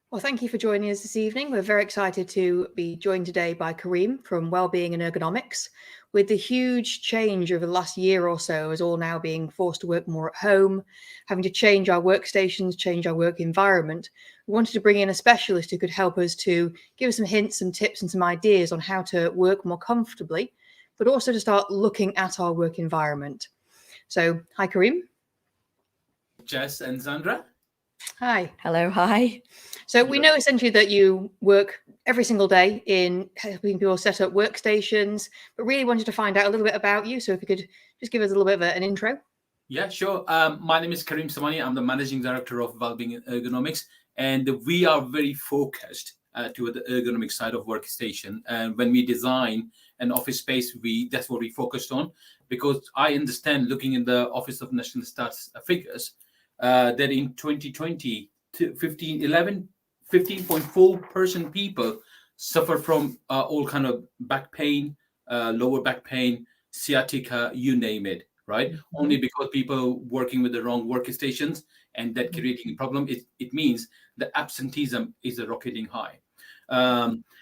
Well, thank you for joining us this evening. We're very excited to be joined today by Karim from Wellbeing Ergonomics. With the huge change over the last year or so, as all now being forced to work more at home, having to change our workstations, change our work environment, we wanted to bring in a specialist who could help us to give us some hints, some tips, and some ideas on how to work more comfortably, but also to start looking at our work environment. So, hi, Karim. Jess and Sandra. Hi. Hello, hi. So we know essentially that you work every single day in helping people set up workstations, but really wanted to find out a little bit about you. So if you could just give us a little bit of an intro. Yeah, sure. My name is Karim Samani. I'm the Managing Director of Wellbeing Ergonomics, and we are very focused toward the ergonomic side of workstation. And when we design an office space, that's what we focused on, because I understand, looking in the Office of National Stats figures, that in 2020, 15.4% people suffer from all kind of back pain, lower back pain, sciatica, you name it, right? Mm-hmm. Only because people working with the wrong workstations, and that creating a problem. It means the absenteeism is rocketing high.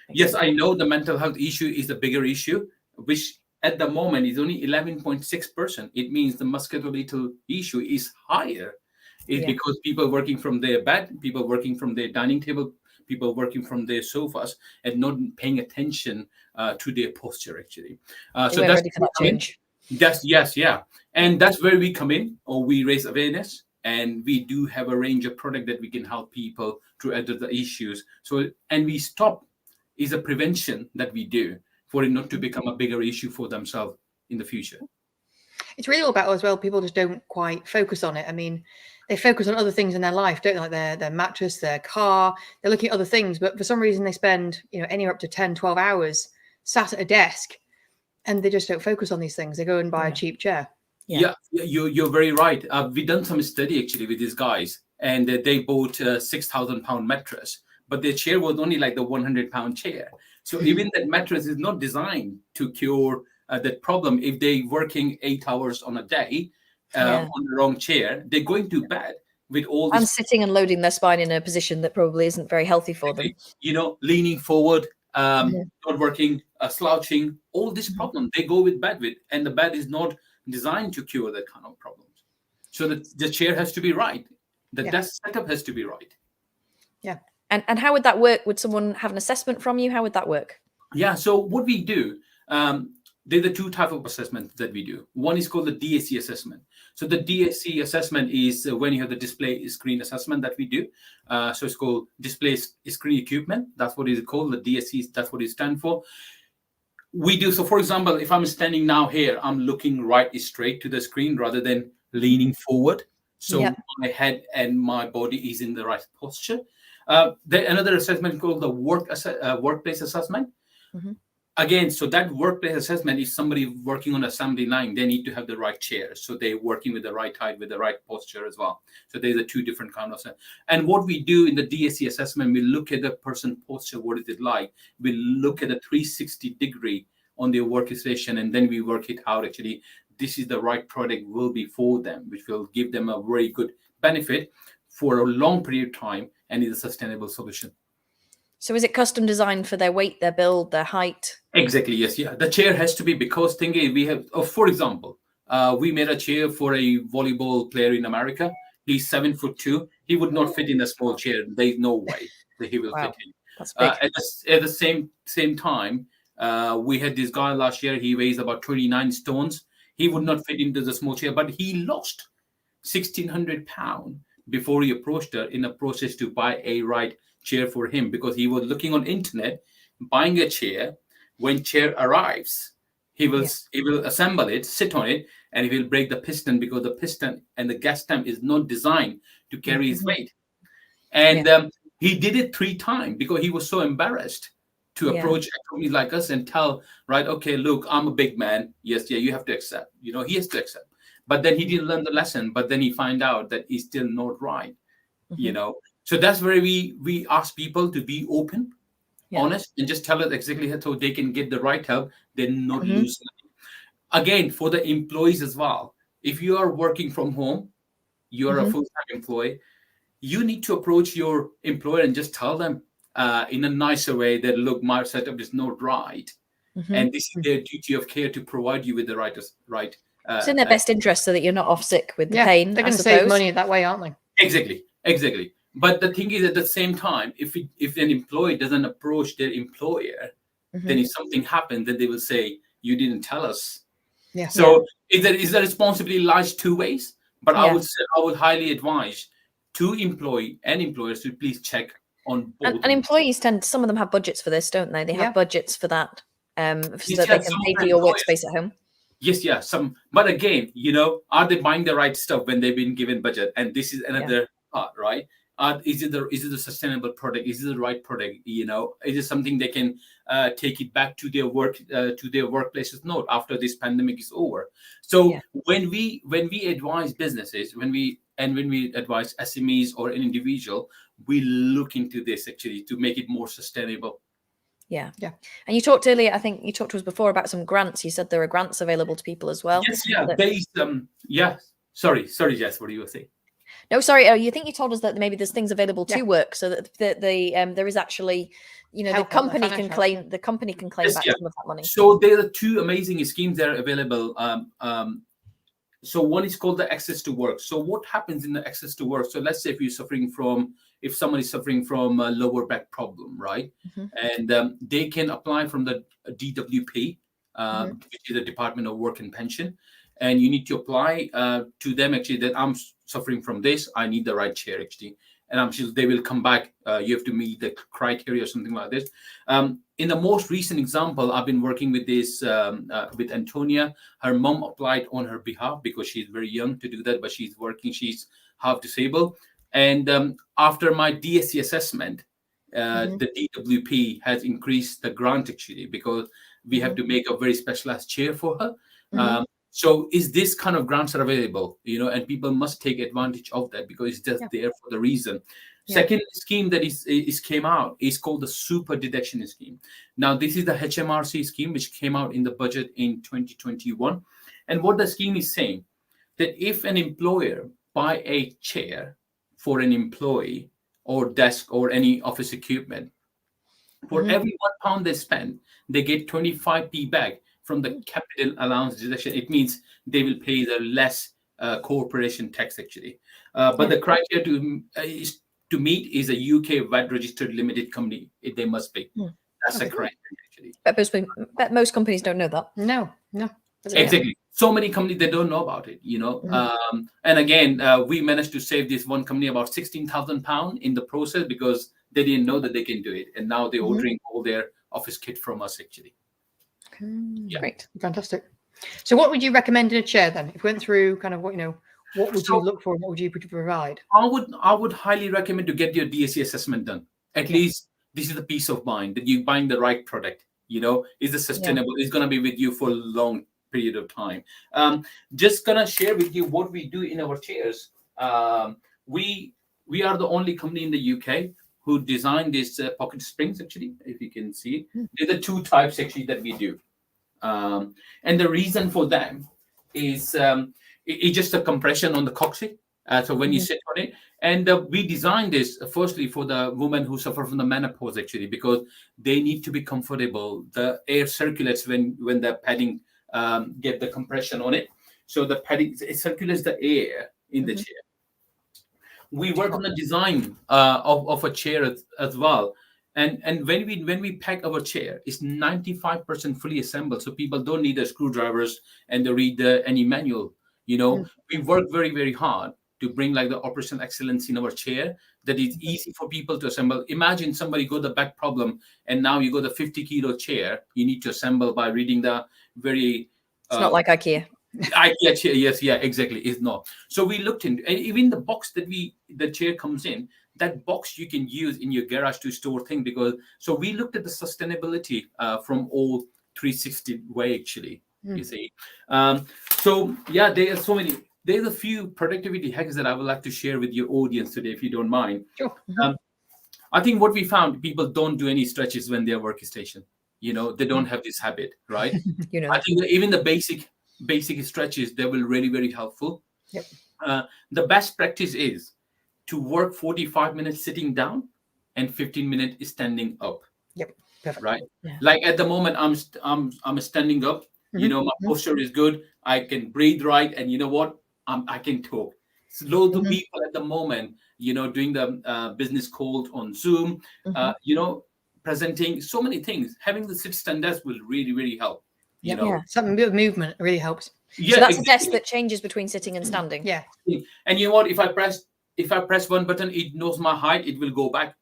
Yes, I know the mental health issue is a bigger issue, which at the moment is only 11.6%. It means the musculoskeletal issue is higher. It's because people working from their bed, people working from their dining table, people working from their sofas, and not paying attention to their posture, actually. So that's ready for that change. And that's where we come in, or we raise awareness, and we do have a range of product that we can help people to address the issues. So, and we stop is a prevention that we do for it not to become a bigger issue for themselves in the future. It's really all about, as well, people just don't quite focus on it. I mean, they focus on other things in their life, don't they? Like their mattress, their car, they're looking at other things, but for some reason they spend, anywhere up to 10, 12 hours sat at a desk, and they just don't focus on these things. They go and buy a cheap chair. Yeah, you're very right. We've done some study actually with these guys, and they bought a £6,000 mattress, but their chair was only like the £100 chair. So even that mattress is not designed to cure that problem. If they're working 8 hours on a day on the wrong chair, they're going to bed with all this. And sitting and loading their spine in a position that probably isn't very healthy for them. Leaning forward, not working, slouching, all these problems they go with bed with, and the bed is not designed to cure that kind of problems. So the chair has to be right. The desk setup has to be right. Yeah. And how would that work? Would someone have an assessment from you? How would that work? Yeah. So what we do, there are two types of assessments that we do. One is called the DSC assessment. So the DSC assessment is when you have the display screen assessment that we do. So it's called display screen equipment. That's what it's called. The DSC, that's what it stands for. We do. So for example, if I'm standing now here, I'm looking right straight to the screen rather than leaning forward. So my head and my body is in the right posture. There's another assessment called the workplace assessment. Again, so that workplace assessment is somebody working on assembly line. They need to have the right chair. So they're working with the right height, with the right posture as well. So there's two different kind of. And what we do in the DSC assessment, we look at the person posture. What is it like? We look at the 360-degree on their workstation, and then we work it out. Actually, this is the right product will be for them, which will give them a very good benefit for a long period of time, and is a sustainable solution. So is it custom designed for their weight, their build, their height? Exactly, yes. Yeah. The chair has to be, because thing is, we have, for example, we made a chair for a volleyball player in America. He's 7'2". He would not fit in a small chair. There's no way that he will fit in. That's big. At the same time, we had this guy last year. He weighs about 29 stones. He would not fit into the small chair, but he lost 1,600 pounds before he approached her in a process to buy a right chair for him, because he was looking on internet, buying a chair. When chair arrives, he will assemble it, sit on it, and he will break the piston, because the piston and the gas tank is not designed to carry his weight. And he did it 3 times because he was so embarrassed to approach a company like us and tell, right, okay, look, I'm a big man. Yes, you have to accept. He has to accept. But then he didn't learn the lesson. But then he find out that he's still not right. So that's where we ask people to be open, honest, and just tell us exactly so they can get the right help. They're not lose money. Again, for the employees as well. If you are working from home, you are a full-time employee. you need to approach your employer and just tell them in a nicer way that, look, my setup is not right, and this is their duty of care to provide you with the right. It's in their best interest so that you're not off sick with the pain. They're going to save money that way, aren't they? Exactly. But the thing is, at the same time, if an employee doesn't approach their employer, then if something happens, then they will say, you didn't tell us. Yeah. So is the responsibility lies two ways. But I would highly advise to employee and employers to please check on both. And employees some of them have budgets for this, don't they? They have budgets for that, so that they can pay for your workspace at home. Yes, but again, are they buying the right stuff when they've been given budget? And this is another part, right? Is it a sustainable product? Is it the right product? Is it something they can take it back to their workplaces? No, after this pandemic is over. So when we advise businesses, when we advise SMEs or an individual, we look into this actually to make it more sustainable. Yeah. And you talked earlier, I think you talked to us before about some grants. You said there are grants available to people as well. Yes, Sorry, Jess, what do you say? No, sorry. You think you told us that maybe there's things available to work, so that there is actually, the company can claim back some of that money. So there are two amazing schemes that are available. So one is called the Access to Work. So what happens in the Access to Work? So let's say if someone is suffering from a lower back problem, right? And they can apply from the DWP, which is the Department of Work and Pension. And you need to apply to them actually that I'm suffering from this. I need the right chair actually. And I'm sure they will come back. You have to meet the criteria or something like this. In the most recent example, I've been working with this with Antonia. Her mom applied on her behalf because she's very young to do that, but she's working. She's half disabled. And after my DSC assessment, the DWP has increased the grant actually because we have to make a very specialized chair for her. So is this kind of grants are available, and people must take advantage of that because it's just there for the reason. Second scheme that is came out is called the Super Deduction Scheme. Now, this is the HMRC scheme, which came out in the budget in 2021. And what the scheme is saying, that if an employer buy a chair for an employee or desk or any office equipment, for every £1 they spend, they get 25p back from the capital allowance deduction. It means they will pay the less corporation tax actually. But the criteria to meet is a UK VAT registered limited company. They must be. That's the criteria actually. But most companies don't know that. No. Exactly. So many companies, they don't know about it, And again, we managed to save this one company about £16,000 in the process because they didn't know that they can do it. And now they're ordering all their office kit from us actually. Great. Fantastic. So what would you recommend in a chair then? If we went through kind of what would you look for and what would you provide? I would highly recommend to get your DSC assessment done. At least this is the peace of mind that you're buying the right product. Is it sustainable? It's going to be with you for a long period of time. Just going to share with you what we do in our chairs. We are the only company in the UK who designed these pocket springs actually, if you can see it. There are two types actually that we do. And the reason for them is it's just a compression on the coccyx. So when you sit on it, and we designed this firstly for the women who suffer from the menopause actually, because they need to be comfortable. The air circulates when the padding get the compression on it. So the padding, it circulates the air in the chair. We work on the design of a chair as well. And when we pack our chair, it's 95% fully assembled. So people don't need the screwdrivers and they read any manual. We work very, very hard to bring like the operational excellence in our chair that is easy for people to assemble. Imagine somebody got the back problem and now you got a 50-kilo chair. You need to assemble by reading the very... It's not like IKEA. IKEA chair, yes, exactly. It's not. So we looked into, and even the box that the chair comes in, that box you can use in your garage to store things so we looked at the sustainability from all 360 way actually, you see. There are so many. There's a few productivity hacks that I would like to share with your audience today, if you don't mind. Sure. I think what we found, people don't do any stretches when they're workstation. They don't have this habit, right? I think that even the basic stretches, they will really, very helpful. Yep. The best practice is to work 45 minutes sitting down and 15 minutes standing up. Yep. Perfect. Right. Yeah. Like at the moment, I'm standing up. You know, my posture is good. I can breathe right, and you know what? I can talk. So loads of people at the moment, you know, doing the business calls on Zoom, you know, presenting so many things. Having the sit stand desk will really, really help. You know, something bit of movement really helps. So that's a desk that changes between sitting and standing. Yeah. And you know what? If I press one button, it knows my height. It will go back.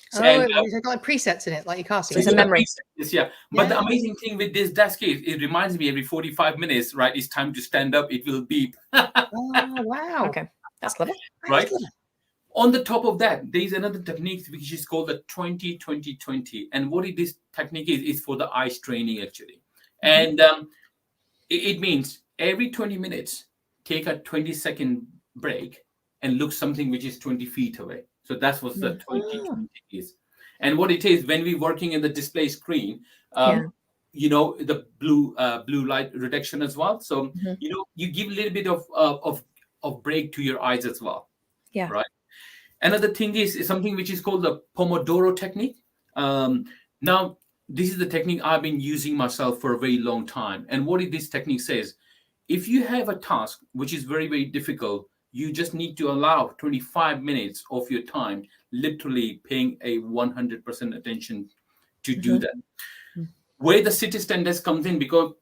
So, it's got like presets in it, like your car seat. It's a memory. But the amazing thing with this desk is it reminds me every 45 minutes, right? It's time to stand up. It will beep. Oh, wow. Okay. That's clever. Right. On the top of that, there is another technique which is called the 20-20-20. And what this technique is for the eyes training, actually. And it means every 20 minutes, take a 20-second break and look something which is 20 feet away. So that's what the 20-20 is. And what it is, when we're working in the display screen, you know, the blue light reduction as well. So, you know, you give a little bit of break to your eyes as well. Yeah. Right. Another thing is something which is called the Pomodoro technique. Now, this is the technique I've been using myself for a very long time. And what this technique says, if you have a task which is very, very difficult, you just need to allow 25 minutes of your time, literally paying a 100% attention to do that. Where the sit stand desk comes in, because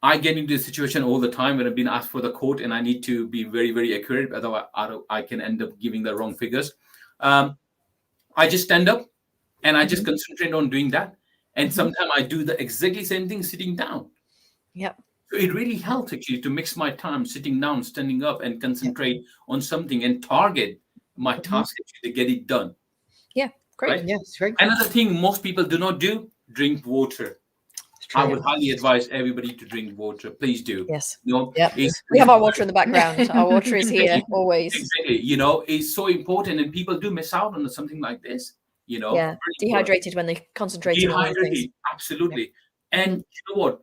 I get into this situation all the time when I've been asked for the quote and I need to be very, very accurate. Otherwise, I can end up giving the wrong figures. I just stand up and I just concentrate on doing that. And sometimes I do the exactly same thing sitting down. Yep. So it really helps actually to mix my time sitting down, standing up, and concentrate on something and target my task actually to get it done. Yeah, great. Right? Yeah, it's very cool. Another thing most people do not do, drink water. I would highly advise everybody to drink water. Please do. Yes. You know, we have our water in the background. Our water is here always. Exactly. You know, it's so important, and people do miss out on something like this. You know, yeah, dehydrated when they concentrate on things. Absolutely. And you know what?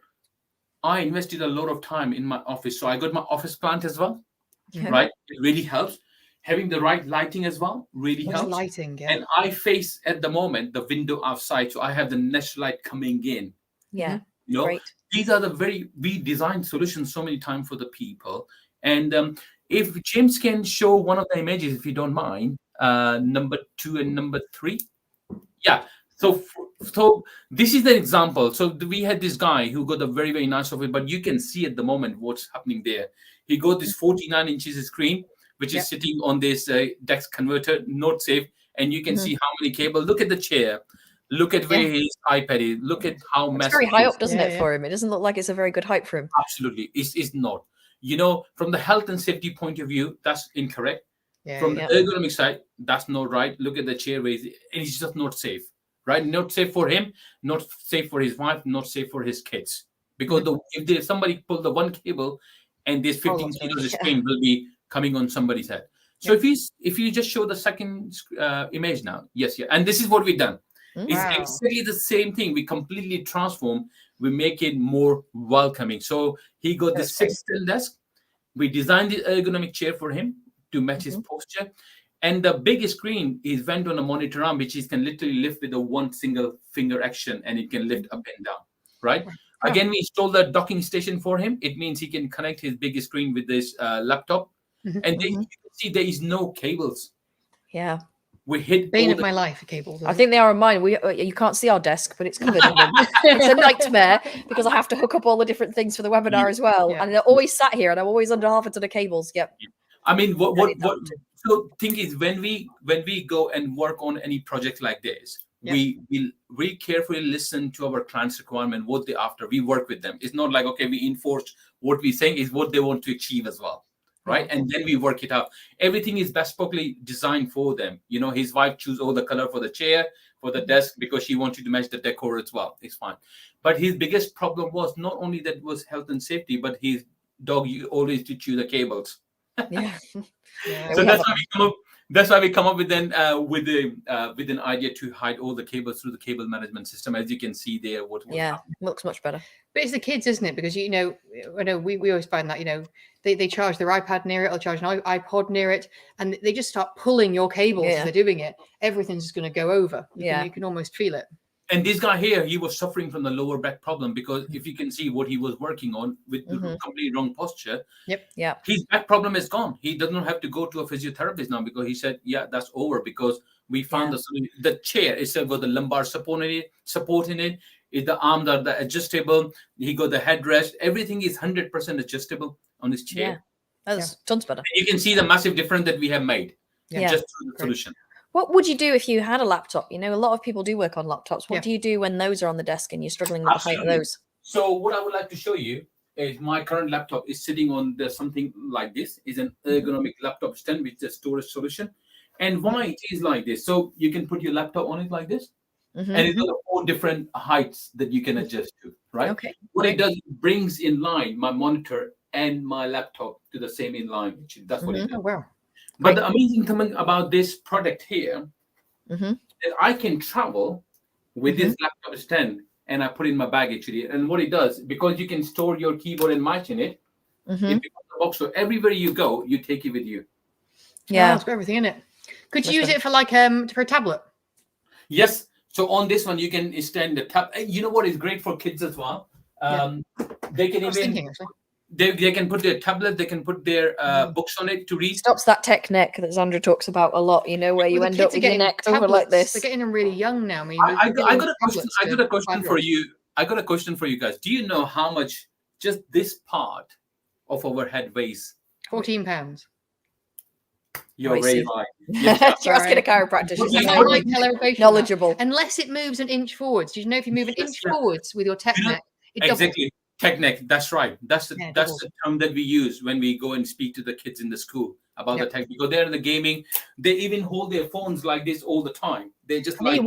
I invested a lot of time in my office, so I got my office plant as well. Right, it really helps. Having the right lighting as well really helps. Lighting, And I face at the moment the window outside, so I have the natural light coming in. Yeah, you know, great. These are we designed solutions so many times for the people. And if James can show one of the images, if you don't mind, number 2 and number 3. Yeah. So this is the example. So we had this guy who got a very, very nice office, but you can see at the moment what's happening there. He got this 49 inches screen, which is sitting on this desk converter, not safe. And you can see how many cables. Look at the chair. Look at where his iPad is. Look at how messy. It's very high up, doesn't it, for him? It doesn't look like it's a very good height for him. Absolutely. It's not. You know, from the health and safety point of view, that's incorrect. From the ergonomic side, that's not right. Look at the chair ways. It's just not safe. Right? Not safe for him, not safe for his wife, not safe for his kids. Because if there's somebody pull the one cable and this 15 kilos screen will be coming on somebody's head. So if you just show the second image now. Yes. And this is what we've done. It's exactly the same thing. We completely transform. We make it more welcoming. So he got the sit-still desk. We designed the ergonomic chair for him to match his posture. And the big screen is went on a monitor arm, which he can literally lift with a one single finger action, and it can lift up and down. Right? Again, we installed the docking station for him. It means he can connect his big screen with this laptop. And you can see there is no cables. Yeah. We hit bane of my life, cables. I think they are on mine. You can't see our desk, but it's covered in them. It's a nightmare because I have to hook up all the different things for the webinar as well. And they're always sat here, and I'm always under half a ton of cables. Yep. I mean, so thing is, when we go and work on any project like this, we will very carefully listen to our clients' requirement, what they after. We work with them. It's not like, okay, we enforce what we're saying is what they want to achieve as well. Right. And then we work it out. Everything is bestpokely designed for them. You know, his wife chose all the color for the chair, for the desk, because she wanted to match the decor as well. It's fine. But his biggest problem was not only that it was health and safety, but his dog always to chew the cables. Yeah. So that's why we come up with an idea to hide all the cables through the cable management system. As you can see there, what looks much better. But it's the kids, isn't it? Because I know we always find that they charge their iPad near it, or charge an iPod near it, and they just start pulling your cables as they're doing it. Everything's just going to go over. You can almost feel it. And this guy here, he was suffering from the lower back problem, because if you can see what he was working on with the completely wrong posture, his back problem is gone. He does not have to go to a physiotherapist now, because he said, yeah, that's over, because we found the chair itself got the lumbar support in it. Is the arms are the adjustable. He got the headrest. Everything is 100% adjustable on this chair. That's tons better. And you can see the massive difference that we have made just through the solution. What would you do if you had a laptop? You know, a lot of people do work on laptops. What do you do when those are on the desk and you're struggling with the height of those? So what I would like to show you is my current laptop is sitting on something like this. Is an ergonomic laptop stand with a storage solution. And why it is like this? So you can put your laptop on it like this. And it's got 4 different heights that you can adjust to, right? Okay. What it does, it brings in line my monitor and my laptop to the same in line. That's what it does. Oh, wow. But the amazing thing about this product here is I can travel with this laptop stand, and I put in my bag actually. And what it does, because you can store your keyboard and mic in it, it becomes a box. So everywhere you go, you take it with you. Yeah, it's got everything in it. Could you use it for for a tablet? Yes. So on this one, you can extend the tab. You know what is great for kids as well? They can they can put their tablet, they can put their books on it to read. Stops that tech neck that Sandra talks about a lot, you know, where you end up with your neck over like this. They're getting them really young now. I mean, I got a question. I got a question for you. I got a question for you guys. Do you know how much just this part of our head weighs? 14 pounds. You're very high. You're asking a chiropractor. She's knowledgeable. Unless it moves an inch forwards. Did you know if you move an inch forwards with your tech neck, it doubles? Exactly. Tech neck. That's right. That's the term that we use when we go and speak to the kids in the school about the tech. Because they're in the gaming, they even hold their phones like this all the time. They just you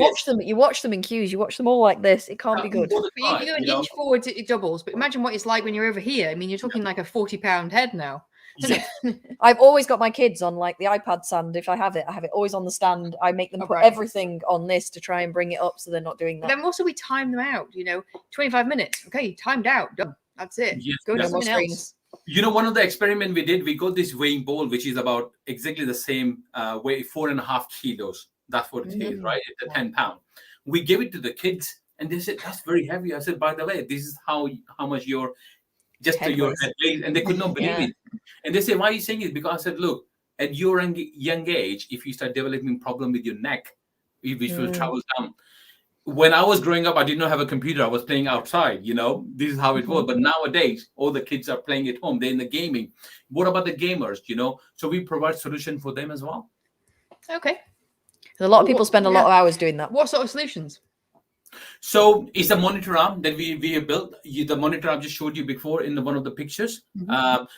watch them in queues. You watch them all like this. It can't be good. But if you go an inch forwards, it doubles. But imagine what it's like when you're over here. I mean, you're talking like a 40-pound head now. Yeah. I've always got my kids on like the iPad stand. If I have it always on the stand. I make them put everything on this to try and bring it up so they're not doing that. But then also we time them out, 25 minutes. Okay, timed out, done. That's it. Yes, go to something else. One of the experiment we did, we got this weighing ball, which is about exactly the same weight, 4.5 kilos. That's what it is, right? It's a 10 pound. We gave it to the kids and they said, that's very heavy. I said, by the way, this is how much your head weighs. And they could not believe it. And they say, why are you saying it? Because I said, look, at your young age, if you start developing problem with your neck, which will travel down. When I was growing up, I did not have a computer. I was playing outside, this is how it was. But nowadays, all the kids are playing at home. They're in the gaming. What about the gamers, So we provide solution for them as well. Okay. A lot of people spend a lot of hours doing that. What sort of solutions? So it's a monitor arm that we have built. The monitor arm just showed you before in one of the pictures.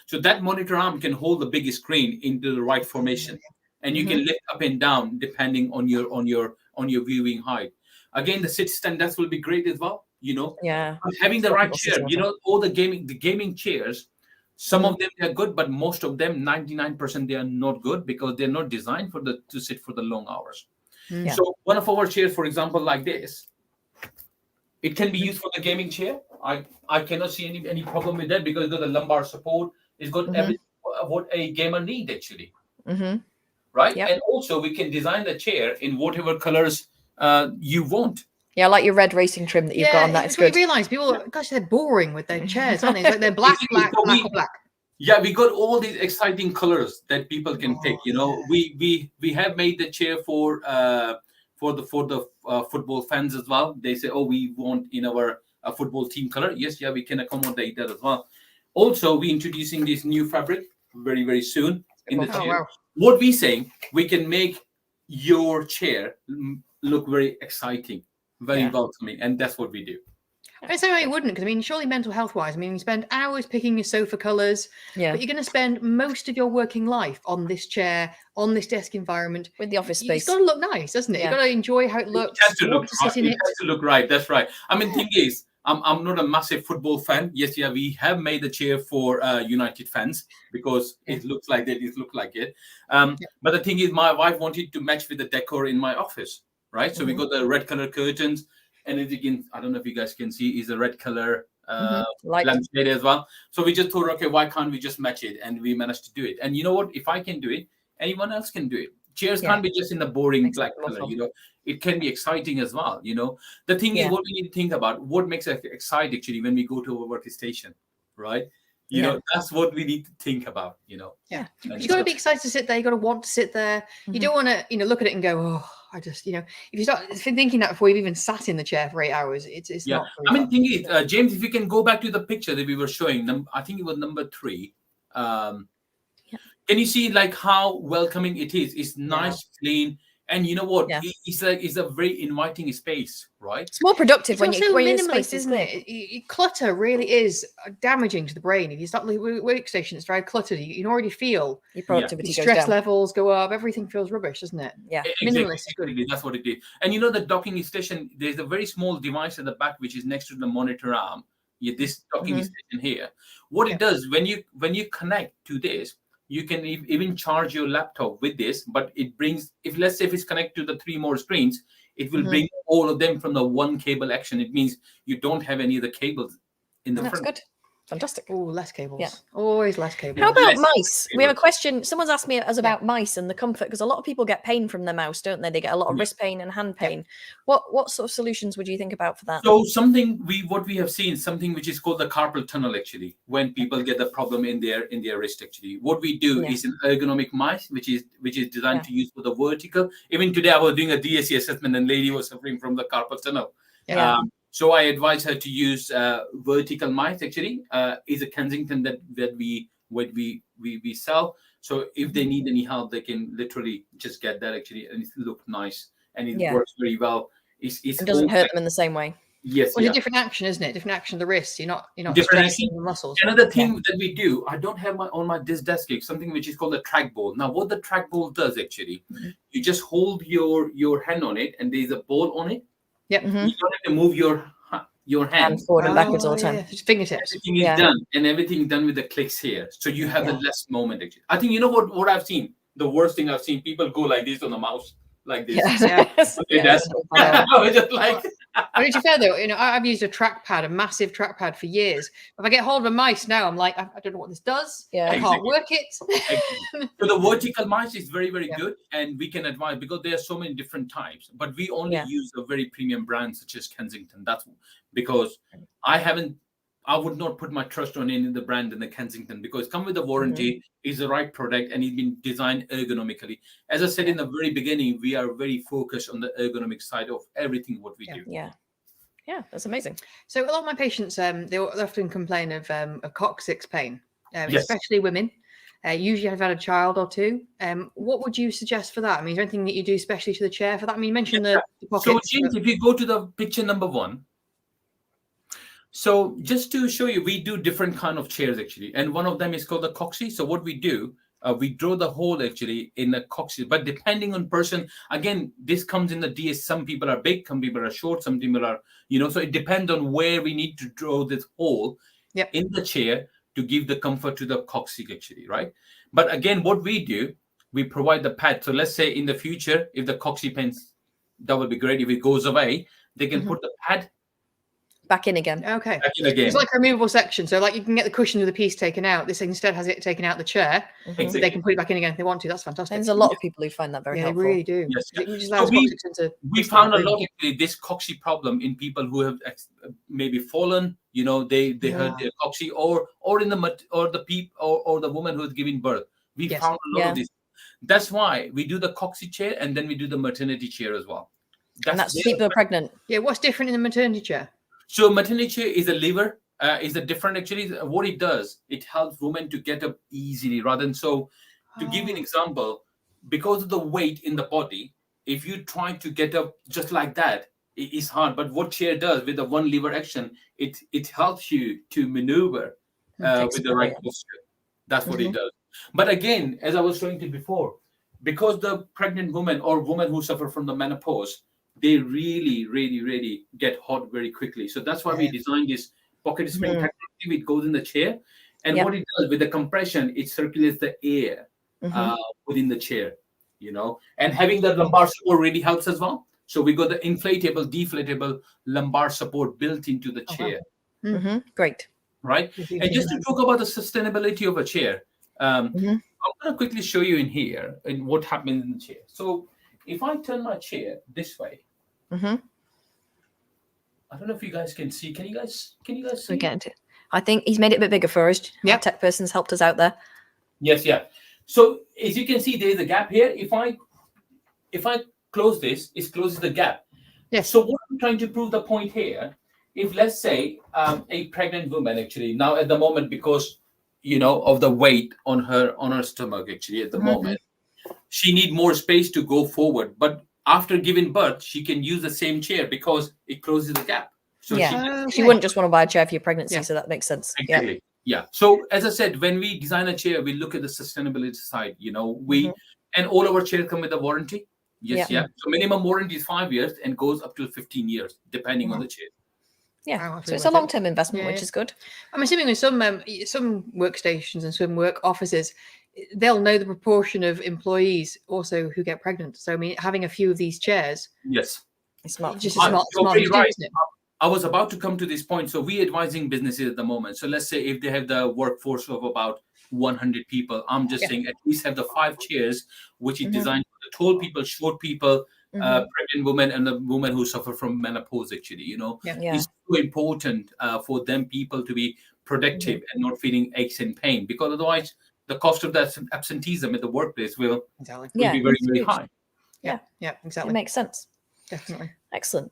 So that monitor arm can hold the biggest screen into the right formation, and you can lift up and down depending on your viewing height. Again, the sit stand that will be great as well. Having the right chair. All the gaming chairs. Some of them are good, but most of them, 99%, they are not good because they're not designed to sit for the long hours. So one of our chairs, for example, like this. It can be used for the gaming chair. I cannot see any problem with that because it's got the lumbar support. It's got everything what a gamer needs actually. Right? Yep. And also we can design the chair in whatever colors you want. Yeah, like your red racing trim that you've got on that. It's good. You realise people, gosh, they're boring with their chairs, aren't they? It's like they're black, black or black. Yeah, we got all these exciting colors that people can pick. We have made the chair for the football fans as well. They say, oh, we want in our football team color. Yes, we can accommodate that as well. Also, we're introducing this new fabric very, very soon in the chair. Wow. What we're saying, we can make your chair look very exciting, very welcoming, and that's what we do. I say why you wouldn't, because I mean, surely mental health wise, I mean, you spend hours picking your sofa colours, but you're going to spend most of your working life on this chair, on this desk environment. With the office space. It's got to look nice, doesn't it? You've got to enjoy how it looks. It has to look right. That's right. I mean, thing is, I'm not a massive football fan. Yes, we have made the chair for United fans because it looks like that. It looks like it. But the thing is, my wife wanted to match with the decor in my office, right? So we got the red color curtains. And as you can, I don't know if you guys can see, is a red color lampshade as well. So we just thought, okay, why can't we just match it? And we managed to do it. And you know what? If I can do it, anyone else can do it. Chairs can't be just in the boring black color, it can be exciting as well. The thing is, what we need to think about, what makes us excited actually when we go to our workstation, right? That's what we need to think about, You've got to be excited to sit there. You've got to want to sit there. You don't want to, look at it and go, oh, I just, if you start thinking that before you've even sat in the chair for 8 hours, it's not. I mean, thing is, James, if you can go back to the picture that we were showing, I think it was number 3. Can you see like how welcoming it is? It's nice, clean. And you know what? It's a very inviting space, right? It's more productive when you're minimalist, isn't it? Clutter really is damaging to the brain. If you start the workstation, it's very cluttered. You can already feel your productivity goes stress down. Levels go up. Everything feels rubbish, doesn't it? Yeah, minimalist. Exactly. That's what it is. And the docking station. There's a very small device at the back which is next to the monitor arm. This docking station here. What it does when you connect to this. You can even charge your laptop with this, but it brings, let's say if it's connected to the 3 more screens, it will bring all of them from the one cable action. It means you don't have any of the cables in the front. That's good. Fantastic. Oh, less cables. Yeah. Always less cables. How about mice? We have a question. Someone's asked me about mice and the comfort, because a lot of people get pain from their mouse, don't they? They get a lot of wrist pain and hand pain. What sort of solutions would you think about for that? So what we have seen, something which is called the carpal tunnel actually, when people get the problem in their wrist actually. What we do is an ergonomic mice, which is designed to use for the vertical. Even today I was doing a DSC assessment and lady was suffering from the carpal tunnel. So I advise her to use vertical mice. Actually, is a Kensington that we sell. So if they need any help, they can literally just get that actually, and it looks nice and it works very well. It doesn't hurt them in the same way. Yes, it's a different action, isn't it? Different action of the wrist. You're not different stressing the muscles. Another thing that we do, I don't have on my desk something which is called a trackball. Now, what the trackball does actually, you just hold your hand on it, and there's a ball on it. Yep. You don't have to move your hand forward and backwards all the time. Just fingertips. Everything is done, and everything done with the clicks here. So you have the less moment actually. I think what I've seen. The worst thing I've seen, people go like this on the mouse, like this. Just like. But to be fair though, I've used a massive trackpad for years. If I get hold of a mice now, I'm like, I don't know what this does. I can't work it. So the vertical mice is very, very good, and we can advise because there are so many different types. But we only use a very premium brand such as Kensington. That's because I would not put my trust on any of the brand in the Kensington, because come with a warranty, is the right product, and it's been designed ergonomically. As I said in the very beginning, we are very focused on the ergonomic side of everything what we do. Yeah, that's amazing. So a lot of my patients, they often complain of coccyx pain, especially women. Usually I've had a child or two. What would you suggest for that? I mean, is there anything that you do especially to the chair for that? I mean, you mentioned the pockets. So James, if you go to the picture number 1, so just to show you, we do different kind of chairs actually, and one of them is called the coccyx. So what we do, we draw the hole actually in the coccyx, but depending on person, again, this comes in the DS. Some people are big, some people are short, some people are, so it depends on where we need to draw this hole in the chair to give the comfort to the coccyx actually, right? But again, what we do, we provide the pad. So let's say in the future, if the coccyx pains, that would be great. If it goes away, they can put the pad back in again. Okay. Back in again. It's like a removable section. So like you can get the cushion of the piece taken out. This instead has it taken out the chair. So they can put it back in again if they want to. That's fantastic. There's a lot of people who find that very helpful. They really do. Yes. So we found a lot of this coccyx problem in people who have maybe fallen, they hurt their coccyx, or in the woman who is giving birth. We found a lot of this. That's why we do the coccyx chair, and then we do the maternity chair as well. That's people who are pregnant. Yeah, what's different in the maternity chair? So maternity chair is a lever, is a different actually. What it does, it helps women to get up easily rather than to give you an example, because of the weight in the body, if you try to get up just like that, it is hard. But what chair does with the one lever action, it helps you to maneuver with the right posture. That's what it does. But again, as I was showing you before, because the pregnant woman or woman who suffer from the menopause, they really, really, really get hot very quickly. So that's why we designed this pocket spring technology. It goes in the chair. And what it does with the compression, it circulates the air within the chair, And having the lumbar support really helps as well. So we got the inflatable, deflatable lumbar support built into the chair. Great. Right. And just to talk about the sustainability of a chair, I'm going to quickly show you in here and what happens in the chair. So if I turn my chair this way, I don't know if you guys can see. Can you guys see? We get into it. I think he's made it a bit bigger for us. Yeah. Our tech person's helped us out there. Yes, yeah. So as you can see, there's a gap here. If I close this, it closes the gap. Yes. So what I'm trying to prove the point here, if let's say a pregnant woman actually now at the moment, because of the weight on her stomach actually at the moment, she need more space to go forward. But after giving birth, she can use the same chair because it closes the gap. So she wouldn't just want to buy a chair for your pregnancy, so that makes sense. Exactly. Yeah. So as I said, when we design a chair, we look at the sustainability side. And all our chairs come with a warranty. Yes, yeah. So minimum warranty is 5 years and goes up to 15 years depending on the chair. Yeah, so it's a long-term investment, which is good. I'm assuming with some workstations and some work offices, they'll know the proportion of employees also who get pregnant. So I mean, having a few of these chairs, yes, it's not just smart thing, right. isn't it? I was about to come to this point. So we advising businesses at the moment. So let's say if they have the workforce of about 100 people, I'm just saying at least have the 5 chairs, which is designed for the tall people, short people, pregnant women, and the women who suffer from menopause. Actually, it's so important for them people to be productive and not feeling aches and pain, because otherwise the cost of that absenteeism at the workplace will be very, very high. Yeah, exactly. It makes sense. Definitely. Excellent.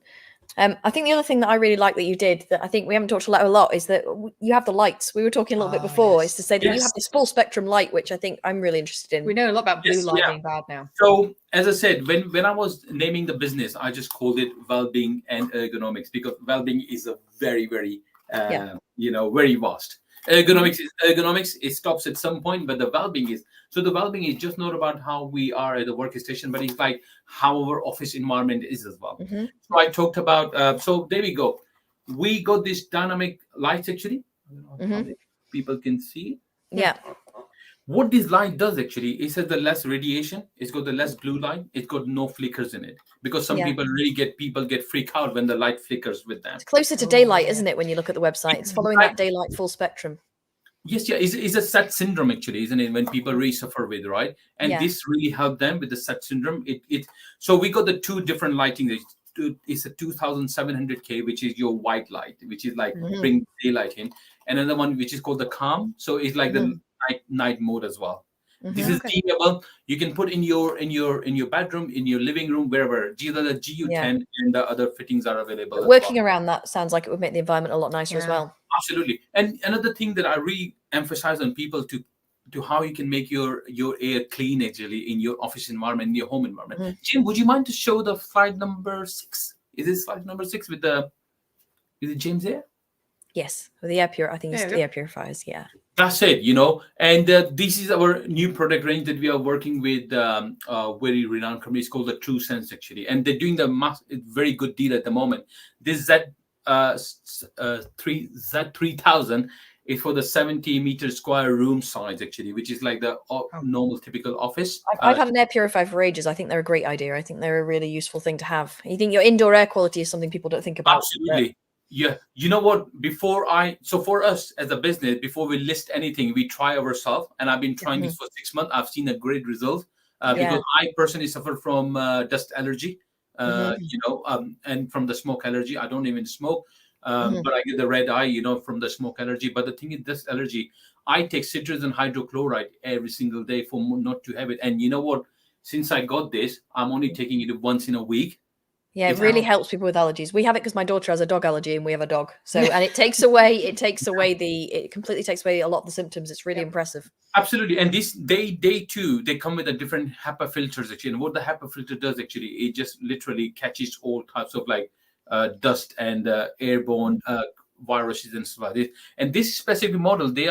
I think the other thing that I really like that you did that I think we haven't talked a lot is that you have the lights. We were talking a little bit before, is to say that you have this full spectrum light, which I think I'm really interested in. We know a lot about blue light being bad now. So as I said, when I was naming the business, I just called it Wellbeing and Ergonomics, because well-being is a very, very, very vast. Ergonomics, it stops at some point, but the well-being is, so the well-being is just not about how we are at the workstation, but it's like how our office environment is as well. So I talked about, so there we go. We got this dynamic lights actually. People can see. Yeah. What this light does actually, it says the less radiation, it's got the less blue light, it's got no flickers in it. Because some people get freaked out when the light flickers with them. It's closer to daylight, isn't it, when you look at the website? It's following that daylight full spectrum. Yes, yeah, it's a SET syndrome actually, isn't it? When people really suffer with, right? And this really helped them with the SET syndrome. So we got the 2 different lighting. It's a 2700K, which is your white light, which is like bring daylight in. And another one which is called the calm. So it's like the night mode as well. This is dimmable. You can put in your bedroom, in your living room, wherever. The GU10 and the other fittings are available. But working around that sounds like it would make the environment a lot nicer as well. Absolutely. And another thing that I really emphasize on people to how you can make your air clean actually in your office environment, in your home environment. Jim, would you mind to show the slide number 6? Is this slide number 6 with is it James there? Yes, with the air I think it's the air purifiers. Yeah. That's it, and this is our new product range that we are working with very renowned company. It's called the True Sense actually, and they're doing the very good deal at the moment. This Z3000 is for the 70-meter square room size actually, which is like the normal typical office. I've had an air purifier for ages. I think they're a great idea. I think they're a really useful thing to have. You think your indoor air quality is something people don't think about. Absolutely. Yeah, you know what? So for us as a business, before we list anything, we try ourselves. And I've been trying this for 6 months. I've seen a great result because I personally suffer from dust allergy, and from the smoke allergy. I don't even smoke, but I get the red eye, from the smoke allergy. But the thing is, dust allergy, I take citrus and hydrochloride every single day for not to have it. And you know what? Since I got this, I'm only taking it once in a week. Yeah, it really helps people with allergies. We have it because my daughter has a dog allergy and we have a dog. So, and it completely takes away a lot of the symptoms. It's really impressive. Absolutely. And they too, they come with a different HEPA filters actually. And what the HEPA filter does actually, it just literally catches all types of like dust and airborne viruses and stuff like this. And this specific model, they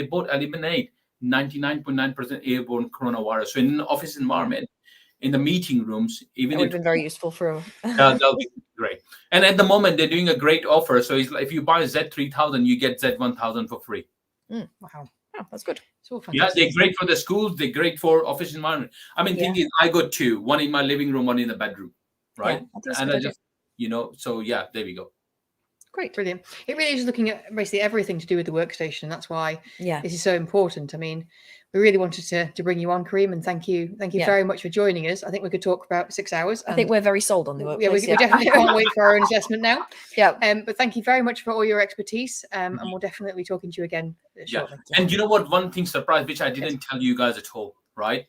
both eliminate 99.9% airborne coronavirus. So in an office environment, in the meeting rooms, even it would have been very useful for that'll be great. And at the moment they're doing a great offer. So it's like if you buy Z3000, you get Z1000 for free. Wow. Oh, that's good. So yeah, they're great for the schools, they're great for office environment. I mean, thing is, I got 2, one in my living room, one in the bedroom. Right. And I just so yeah, there we go. Great. Brilliant. It really is looking at basically everything to do with the workstation. And that's why this is so important. I mean, we really wanted to bring you on, Karim, and thank you very much for joining us. I think we could talk about 6 hours. I think we're very sold on the workplace. We definitely can't wait for our own assessment now. Yeah. But thank you very much for all your expertise, and we'll definitely be talking to you again shortly. And you know what? One thing surprise, which I didn't tell you guys at all, right?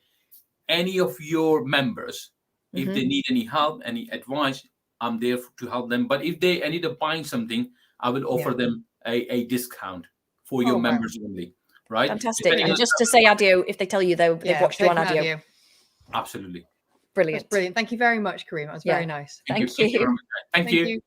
Any of your members, if they need any help, any advice, I'm there to help them. But if they end up buying something, I will offer them a discount for your members only. Right? Fantastic. And just to say Adio, if they tell you they've watched you on Adio. Absolutely. Brilliant. That's brilliant. Thank you very much, Karim. That was very nice. Thank you. Thank you.